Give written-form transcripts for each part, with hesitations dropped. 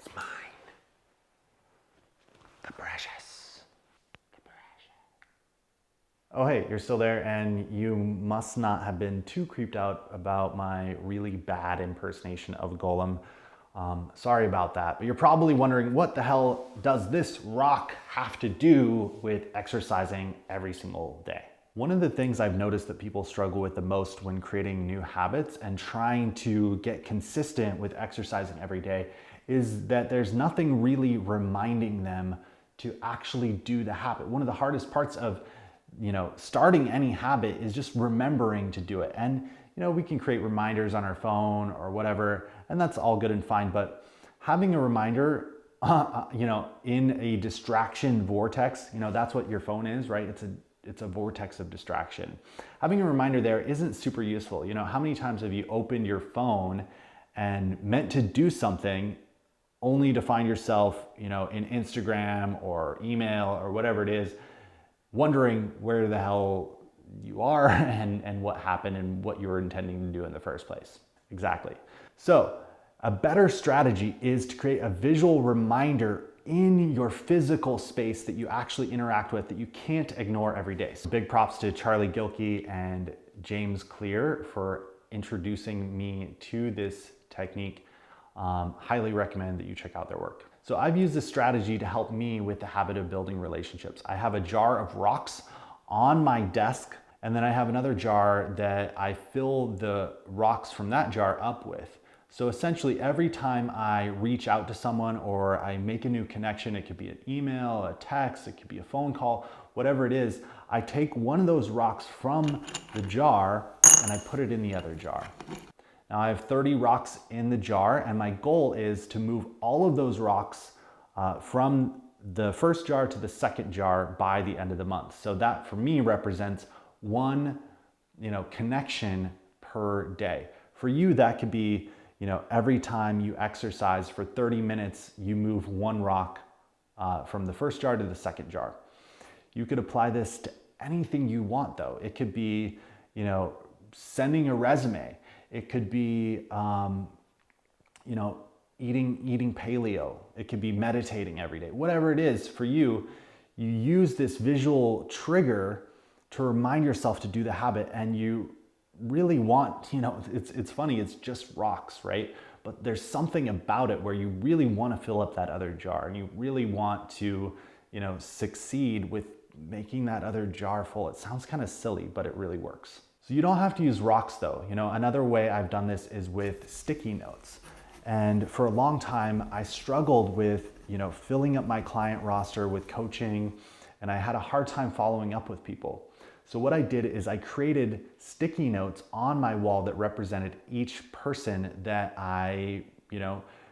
It's mine. The precious. Oh, hey, you're still there, and you must not have been too creeped out about my really bad impersonation of Gollum. Sorry about that, but you're probably wondering, what the hell does this rock have to do with exercising every single day? One of the things I've noticed that people struggle with the most when creating new habits and trying to get consistent with exercising every day is that there's nothing really reminding them to actually do the habit. One of the hardest parts of starting any habit is just remembering to do it. And we can create reminders on our phone or whatever, and that's all good and fine. But having a reminder, in a distraction vortex, that's what your phone is, right? It's a vortex of distraction. Having a reminder there isn't super useful. How many times have you opened your phone and meant to do something only to find yourself, in Instagram or email or whatever it is, wondering where the hell you are and what happened and what you were intending to do in the first place. Exactly. So a better strategy is to create a visual reminder in your physical space that you actually interact with, that you can't ignore every day. So big props to Charlie Gilkey and James Clear for introducing me to this technique. Highly recommend that you check out their work. So I've used this strategy to help me with the habit of building relationships. I have a jar of rocks on my desk, and then I have another jar that I fill the rocks from that jar up with. So essentially every time I reach out to someone or I make a new connection, it could be an email, a text, it could be a phone call, whatever it is, I take one of those rocks from the jar and I put it in the other jar. Now I have 30 rocks in the jar, and my goal is to move all of those rocks from the first jar to the second jar by the end of the month. So that for me represents one connection per day. For you, that could be every time you exercise for 30 minutes, you move one rock from the first jar to the second jar. You could apply this to anything you want though. It could be sending a resume. It could be, eating paleo. It could be meditating every day. Whatever it is for you, you use this visual trigger to remind yourself to do the habit, and you really want, it's funny, it's just rocks, right? But there's something about it where you really want to fill up that other jar, and you really want to, succeed with making that other jar full. It sounds kind of silly, but it really works. So you don't have to use rocks though. Another way I've done this is with sticky notes. And for a long time, I struggled with, filling up my client roster with coaching, and I had a hard time following up with people. So what I did is I created sticky notes on my wall that represented each person that I,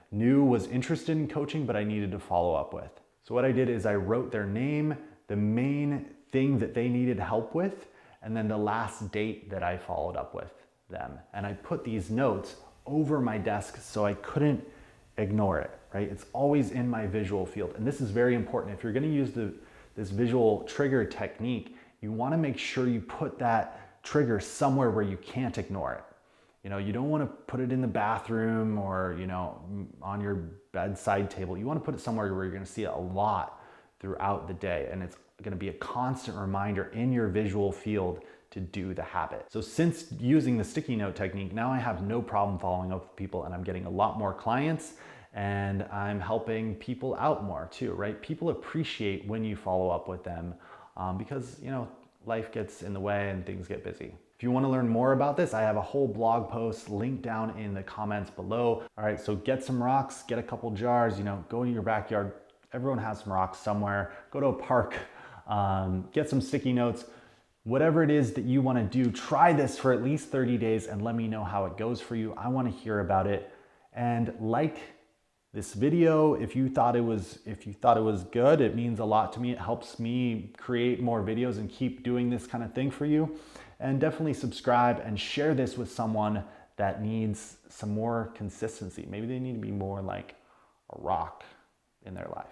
knew was interested in coaching, but I needed to follow up with. So what I did is I wrote their name, the main thing that they needed help with, and then the last date that I followed up with them. And I put these notes over my desk so I couldn't ignore it, right? It's always in my visual field. And this is very important. If you're gonna use this visual trigger technique, you wanna make sure you put that trigger somewhere where you can't ignore it. You don't wanna put it in the bathroom or, on your bedside table. You wanna put it somewhere where you're gonna see it a lot throughout the day, and it's going to be a constant reminder in your visual field to do the habit. So since using the sticky note technique, now I have no problem following up with people, and I'm getting a lot more clients, and I'm helping people out more too, right? People appreciate when you follow up with them because life gets in the way and things get busy. If you want to learn more about this, I have a whole blog post linked down in the comments below. All right, so get some rocks, get a couple jars, go in your backyard. Everyone has some rocks somewhere. Go to a park, get some sticky notes. Whatever it is that you want to do, try this for at least 30 days and let me know how it goes for you. I want to hear about it. And like this video, if you thought it was good, it means a lot to me. It helps me create more videos and keep doing this kind of thing for you. And definitely subscribe and share this with someone that needs some more consistency. Maybe they need to be more like a rock in their life.